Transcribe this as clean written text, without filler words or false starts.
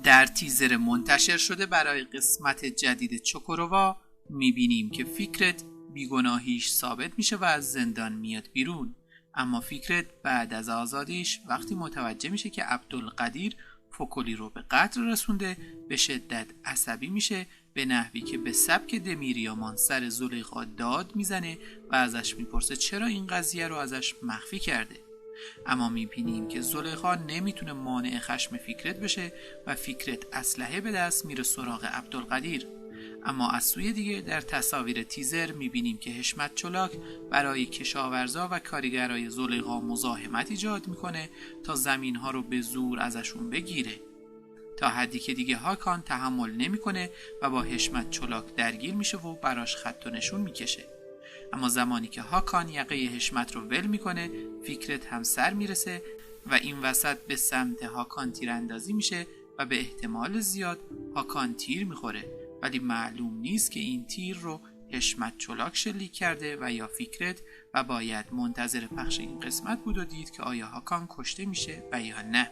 در تیزر منتشر شده برای قسمت جدید چوکوروا میبینیم که فیکرت بیگناهیش ثابت میشه و از زندان میاد بیرون. اما فیکرت بعد از آزادیش وقتی متوجه میشه که عبدالقدیر فکلی رو به قتل رسونده به شدت عصبی میشه، به نحوی که به سبک دمیریامان سر زلیخا داد میزنه و ازش میپرسه چرا این قضیه رو ازش مخفی کرده. اما میبینیم که زلیخا نمیتونه مانع خشم فیکرت بشه و فیکرت اسلحه به دست میره سراغ عبدالقدیر. اما از سوی دیگه در تصاویر تیزر میبینیم که حشمت چلاک برای کشاورزا و کارگرای زلیخا مزاحمت ایجاد میکنه تا زمینها رو به زور ازشون بگیره، تا حدی که دیگه هاکان تحمل نمیکنه و با حشمت چلاک درگیر میشه و براش خط و نشون میکشه. اما زمانی که هاکان یقه حشمت رو ول میکنه، فیکرت هم سر میرسه و این وسط به سمت هاکان تیراندازی میشه و به احتمال زیاد هاکان تیر میخوره، ولی معلوم نیست که این تیر رو حشمت چلاک شلیک کرده و یا فیکرت و باید منتظر پخش این قسمت بود و دید که آیا هاکان کشته میشه و یا نه.